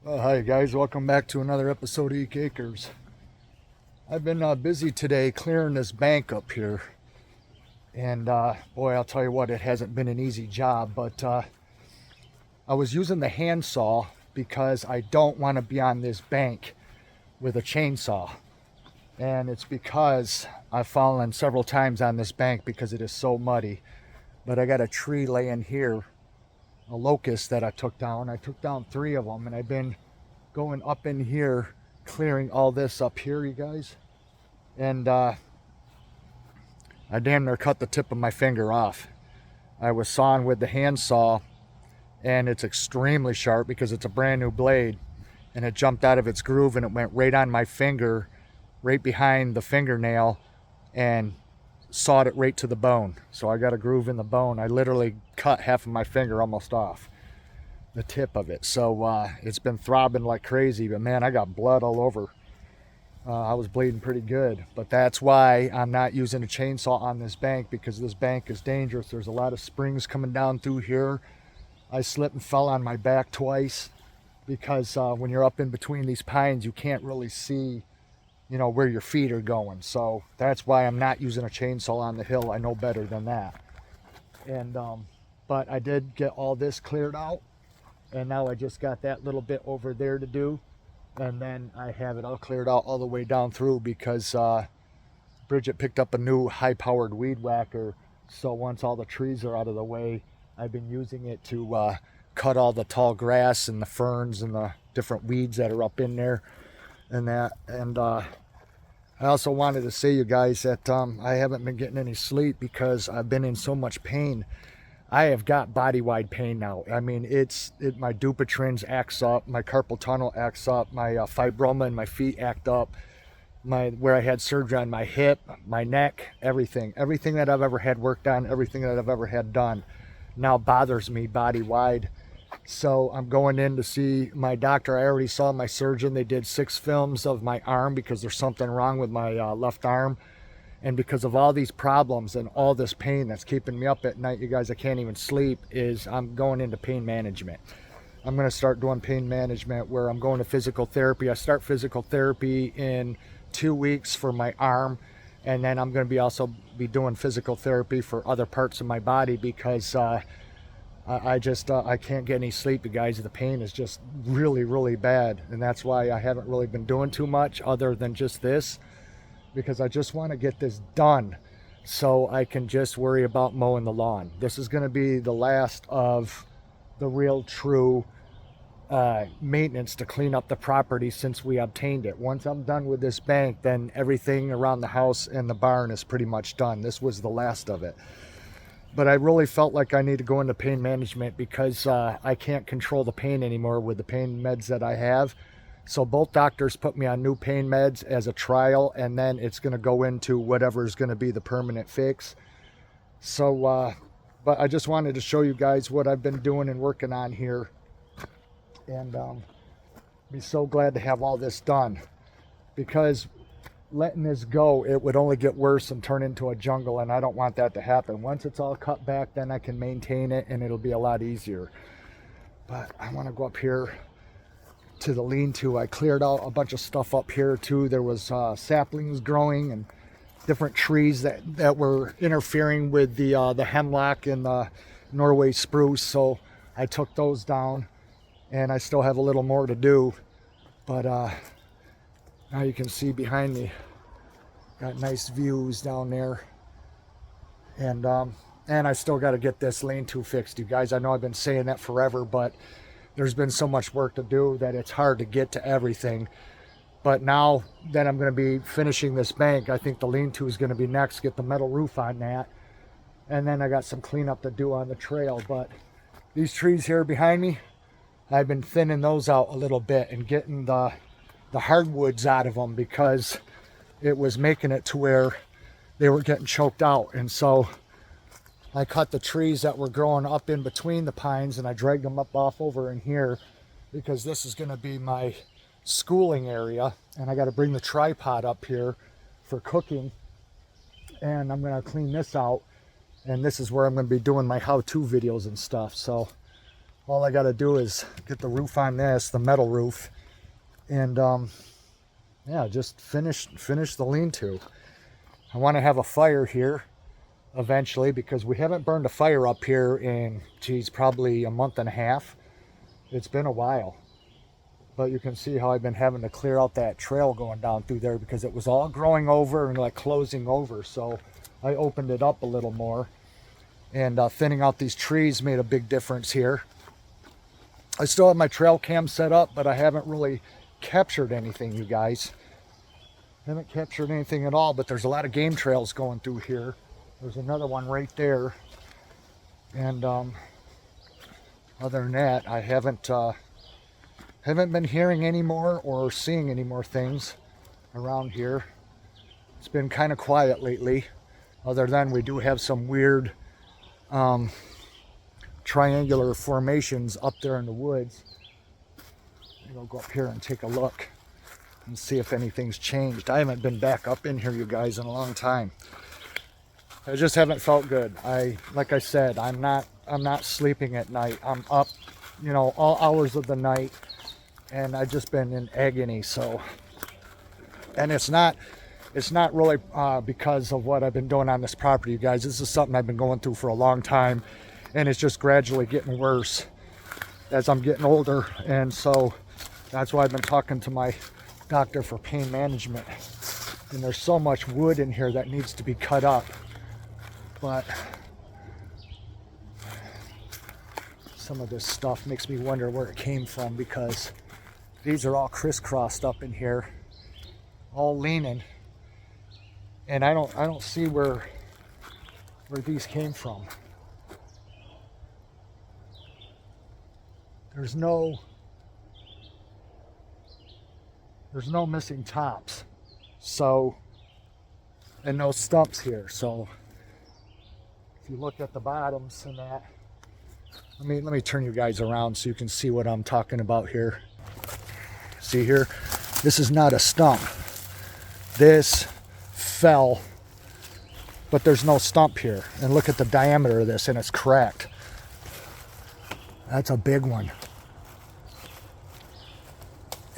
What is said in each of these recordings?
Hi guys, welcome back to another episode of Eek Acres. I've been busy today clearing this bank up here, and boy, I'll tell you what, it hasn't been an easy job. But I was using the handsaw because I don't want to be on this bank with a chainsaw, and it's because I've fallen several times on this bank because it is so muddy. But I got a tree laying here, a locust that I took down. I took down 3 of them, and I've been going up in here clearing all this up here, you guys. And I damn near cut the tip of my finger off. I was sawing with the handsaw, and it's extremely sharp because it's a brand new blade, and it jumped out of its groove and it went right on my finger, right behind the fingernail, and sawed it right to the bone. So I got a groove in the bone. I literally cut half of my finger almost off, the tip of it. So it's been throbbing like crazy, but man, I got blood all over. I was bleeding pretty good, but that's why I'm not using a chainsaw on this bank, because this bank is dangerous. There's a lot of springs coming down through here. I slipped and fell on my back twice because when you're up in between these pines, you can't really see, where your feet are going. So that's why I'm not using a chainsaw on the hill. I know better than that. And but I did get all this cleared out, and now I just got that little bit over there to do, and then I have it all cleared out all the way down through because Bridget picked up a new high-powered weed whacker. So once all the trees are out of the way, I've been using it to cut all the tall grass and the ferns and the different weeds that are up in there and that. And I also wanted to say, you guys, that I haven't been getting any sleep because I've been in so much pain. I have got body-wide pain now. I mean, my Dupuytren's acts up, my carpal tunnel acts up, my fibroma in my feet act up, where I had surgery on my hip, my neck, everything that I've ever had worked on, everything that I've ever had done, now bothers me body-wide. So I'm going in to see my doctor. I already saw my surgeon. They did 6 films of my arm because there's something wrong with my left arm. And because of all these problems and all this pain that's keeping me up at night, you guys, I can't even sleep, I'm going into pain management. I'm going to start doing pain management where I'm going to physical therapy. I start physical therapy in 2 weeks for my arm. And then I'm going to also be doing physical therapy for other parts of my body because I can't get any sleep, you guys. The pain is just really, really bad. And that's why I haven't really been doing too much other than just this, because I just want to get this done so I can just worry about mowing the lawn. This is going to be the last of the real true maintenance to clean up the property since we obtained it. Once I'm done with this bank, then everything around the house and the barn is pretty much done. This was the last of it. But I really felt like I need to go into pain management because I can't control the pain anymore with the pain meds that I have. So both doctors put me on new pain meds as a trial, and then it's going to go into whatever is going to be the permanent fix. So, but I just wanted to show you guys what I've been doing and working on here. And be so glad to have all this done, because letting this go, it would only get worse and turn into a jungle, and I don't want that to happen. Once it's all cut back, then I can maintain it and it'll be a lot easier. But I want to go up here to the lean-to. I cleared out a bunch of stuff up here too. There was saplings growing and different trees that were interfering with the hemlock and the Norway spruce, so I took those down, and I still have a little more to do. But now you can see behind me, got nice views down there. And I still got to get this lean-to fixed, you guys. I know I've been saying that forever, but there's been so much work to do that it's hard to get to everything. But now that I'm going to be finishing this bank, I think the lean-to is going to be next, get the metal roof on that. And then I got some cleanup to do on the trail. But these trees here behind me, I've been thinning those out a little bit and getting the hardwoods out of them because it was making it to where they were getting choked out. And so I cut the trees that were growing up in between the pines, and I dragged them up off over in here because this is going to be my schooling area, and I got to bring the tripod up here for cooking, and I'm going to clean this out, and this is where I'm going to be doing my how-to videos and stuff. So all I got to do is get the roof on this, the metal roof, and yeah, just finish the lean-to. I want to have a fire here eventually because we haven't burned a fire up here in, geez, probably a month and a half. It's been a while. But you can see how I've been having to clear out that trail going down through there because it was all growing over and like closing over. So I opened it up a little more, and thinning out these trees made a big difference here. I still have my trail cam set up, but I haven't really captured anything, you guys. I haven't captured anything at all, but there's a lot of game trails going through here. There's another one right there. And other than that, I haven't been hearing any more or seeing any more things around here. It's been kind of quiet lately, other than we do have some weird triangular formations up there in the woods. Maybe I'll go up here and take a look and see if anything's changed. I haven't been back up in here, you guys, in a long time. I just haven't felt good. Like I said, I'm not sleeping at night. I'm up, you know, all hours of the night, and I've just been in agony. So, and it's not really because of what I've been doing on this property, you guys. This is something I've been going through for a long time, and it's just gradually getting worse as I'm getting older. And so that's why I've been talking to my doctor for pain management. And there's so much wood in here that needs to be cut up. But some of this stuff makes me wonder where it came from, because these are all crisscrossed up in here, all leaning, and I don't see where these came from. There's no missing tops, so, and no stumps here. So if you look at the bottoms and that, let me turn you guys around so you can see what I'm talking about here. See here, this is not a stump. This fell, but there's no stump here. And look at the diameter of this, and it's cracked. That's a big one.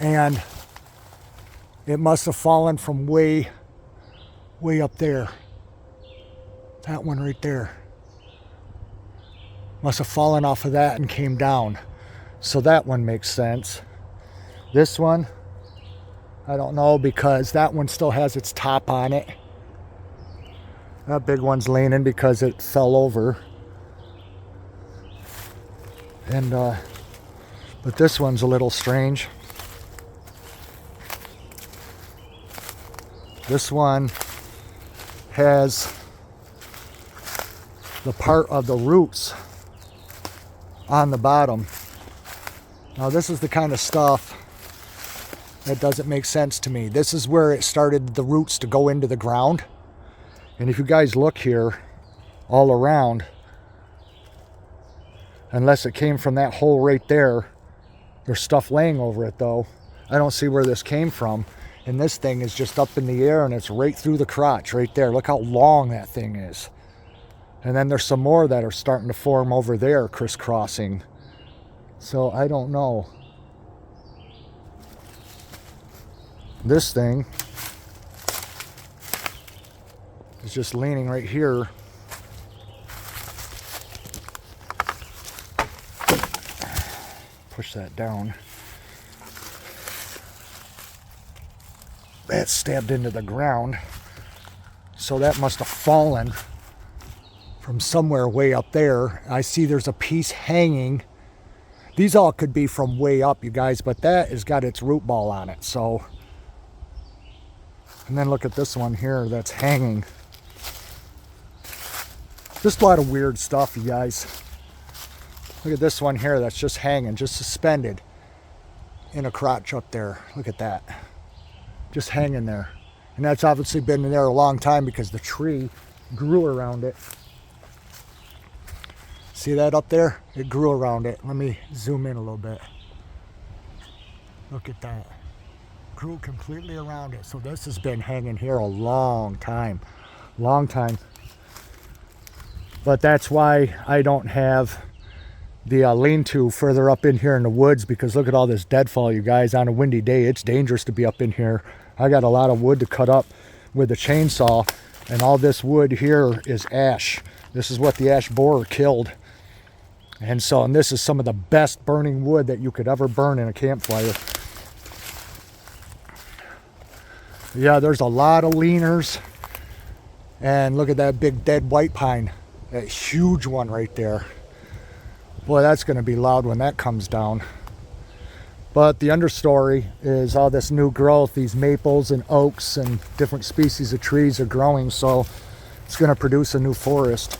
And it must have fallen from way up there. That one right there. Must have fallen off of that and came down. So that one makes sense. This one, I don't know, because that one still has its top on it. That big one's leaning because it fell over. And but this one's a little strange. This one has the part of the roots on the bottom. Now this is the kind of stuff that doesn't make sense to me. This is where it started, the roots to go into the ground. And if you guys look here all around, unless it came from that hole right there, there's stuff laying over it though. I don't see where this came from. And this thing is just up in the air, and it's right through the crotch right there. Look how long that thing is. And then there's some more that are starting to form over there, crisscrossing. So I don't know. This thing is just leaning right here. Push that down. That stabbed into the ground. So that must have fallen from somewhere way up there. I see there's a piece hanging. These all could be from way up, you guys, but that has got its root ball on it. So, and then look at this one here that's hanging. Just a lot of weird stuff, you guys. Look at this one here that's just hanging, just suspended in a crotch up there. Look at that. Just hanging there. And that's obviously been in there a long time because the tree grew around it. See that up there? It grew around it. Let me zoom in a little bit. Look at that. Grew completely around it. So this has been hanging here a long time. Long time. But that's why I don't have the lean-to further up in here in the woods, because look at all this deadfall, you guys. On a windy day, it's dangerous to be up in here. I got a lot of wood to cut up with a chainsaw, and all this wood here is ash. This is what the ash borer killed. And this is some of the best burning wood that you could ever burn in a campfire. Yeah, there's a lot of leaners. And look at that big dead white pine. That huge one right there. Boy, that's going to be loud when that comes down. But the understory is all this new growth. These maples and oaks and different species of trees are growing, so it's going to produce a new forest.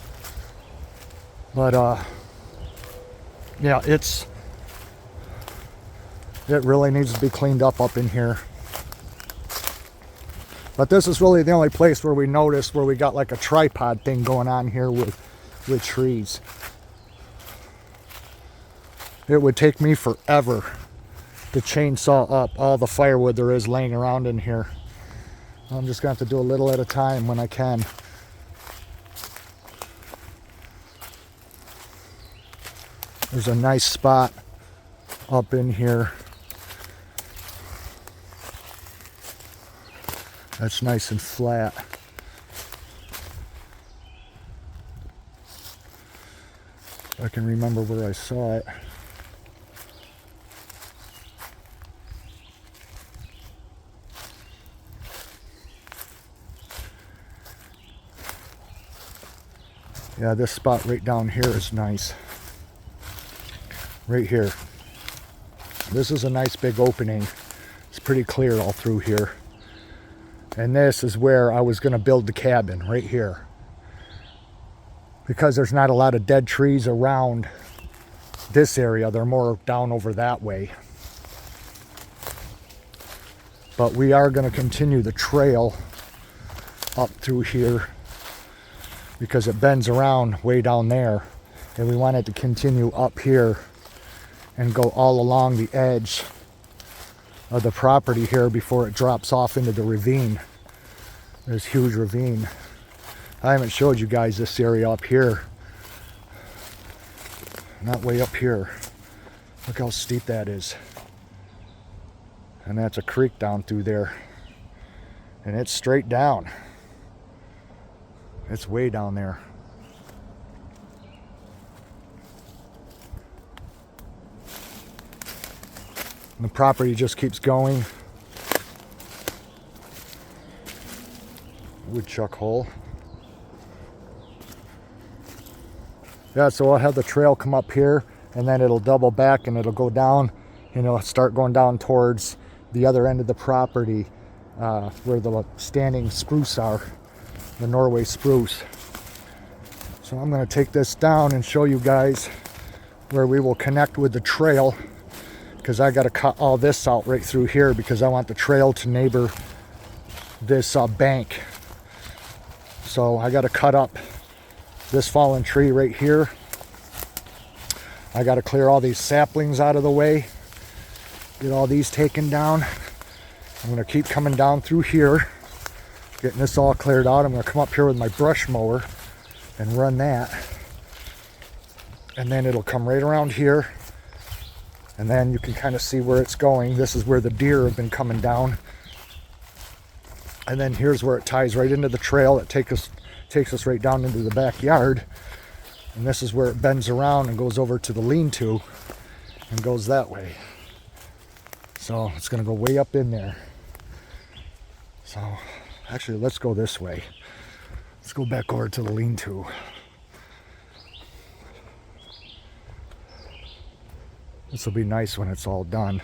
But yeah, it really needs to be cleaned up in here. But this is really the only place where we noticed where we got like a tripod thing going on here with trees. It would take me forever to chainsaw up all the firewood there is laying around in here. I'm just going to have to do a little at a time when I can. There's a nice spot up in here. That's nice and flat. I can remember where I saw it. Yeah, this spot right down here is nice. Right here. This is a nice big opening. It's pretty clear all through here. And this is where I was going to build the cabin, right here. Because there's not a lot of dead trees around this area. They're more down over that way. But we are going to continue the trail up through here, because it bends around way down there, and we want it to continue up here and go all along the edge of the property here before it drops off into the ravine. This huge ravine. I haven't showed you guys this area up here. Not way up here. Look how steep that is. And that's a creek down through there. And it's straight down. It's way down there. And the property just keeps going. Woodchuck hole. Yeah, so I'll have the trail come up here, and then it'll double back and it'll go down, start going down towards the other end of the property, where the standing spruce are. The Norway spruce. So I'm going to take this down and show you guys where we will connect with the trail, because I got to cut all this out right through here because I want the trail to neighbor this bank. So I got to cut up this fallen tree right here. I got to clear all these saplings out of the way, get all these taken down. I'm going to keep coming down through here, getting this all cleared out. I'm going to come up here with my brush mower and run that. And then it'll come right around here. And then you can kind of see where it's going. This is where the deer have been coming down. And then here's where it ties right into the trail that takes us right down into the backyard. And this is where it bends around and goes over to the lean-to and goes that way. So it's going to go way up in there. So actually, let's go this way. Let's go back over to the lean-to. This will be nice when it's all done.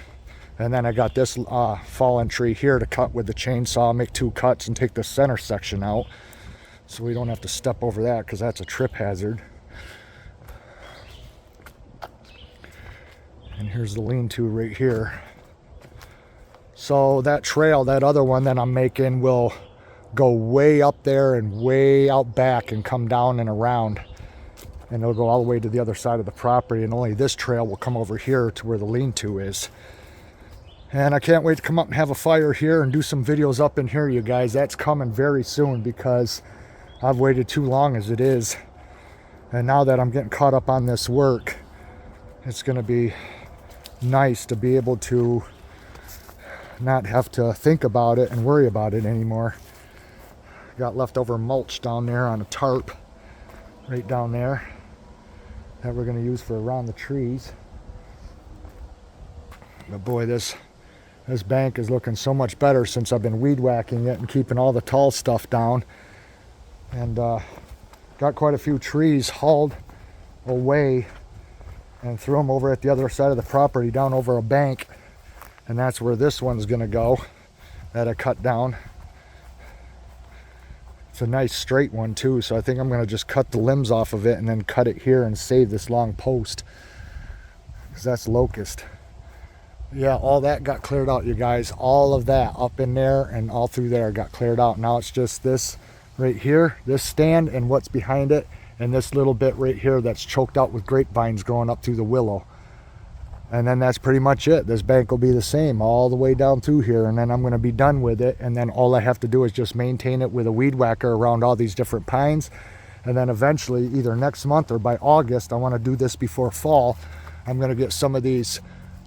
And then I got this fallen tree here to cut with the chainsaw, make 2 cuts and take the center section out, so we don't have to step over that, because that's a trip hazard. And here's the lean-to right here. So that trail, that other one that I'm making, will go way up there and way out back and come down and around. And it'll go all the way to the other side of the property, and only this trail will come over here to where the lean-to is. And I can't wait to come up and have a fire here and do some videos up in here, you guys. That's coming very soon, because I've waited too long as it is. And now that I'm getting caught up on this work, It's going to be nice to be able to not have to think about it and worry about it anymore. Got leftover mulch down there on a tarp right down there that we're going to use for around the trees. But boy, this bank is looking so much better since I've been weed whacking it and keeping all the tall stuff down. And got quite a few trees hauled away and threw them over at the other side of the property down over a bank. And that's where this one's going to go that I cut down. It's a nice straight one too, so I think I'm going to just cut the limbs off of it and then cut it here and save this long post, because that's locust. Yeah, all that got cleared out, you guys. All of that up in there and all through there got cleared out. Now it's just this right here, this stand and what's behind it, and this little bit right here that's choked out with grapevines growing up through the willow. And then that's pretty much it. This bank will be the same all the way down through here, and then I'm going to be done with it. And then all I have to do is just maintain it with a weed whacker around all these different pines. And then eventually, either next month or by August, I want to do this before fall, I'm going to get some of these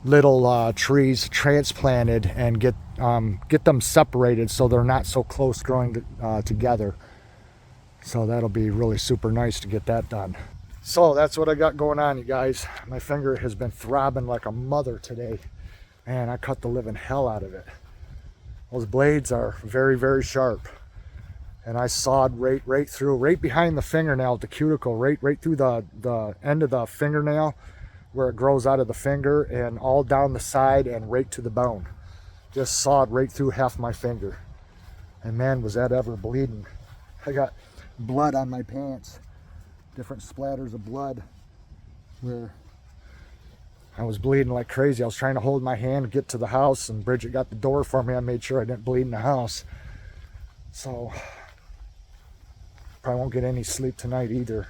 little trees transplanted and get them separated so they're not so close growing together. So that'll be really super nice to get that done. So that's what I got going on, you guys. My finger has been throbbing like a mother today. Man, I cut the living hell out of it. Those blades are very, very sharp. And I sawed right through, right behind the fingernail, the cuticle, right through the end of the fingernail where it grows out of the finger, and all down the side and right to the bone. Just sawed right through half my finger. And man, was that ever bleeding. I got blood on my pants. Different splatters of blood where I was bleeding like crazy. I was trying to hold my hand and get to the house, and Bridget got the door for me. I made sure I didn't bleed in the house. So probably won't get any sleep tonight either.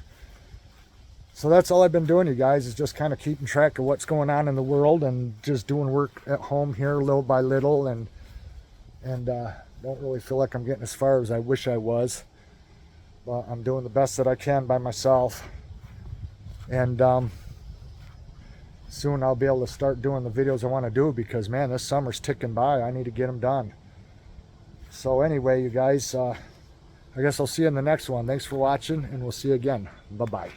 So that's all I've been doing, you guys, is just kind of keeping track of what's going on in the world and just doing work at home here little by little, and don't really feel like I'm getting as far as I wish I was. But I'm doing the best that I can by myself. And soon I'll be able to start doing the videos I want to do, because man, this summer's ticking by. I need to get them done. So anyway, you guys, I guess I'll see you in the next one. Thanks for watching, and we'll see you again. Bye-bye.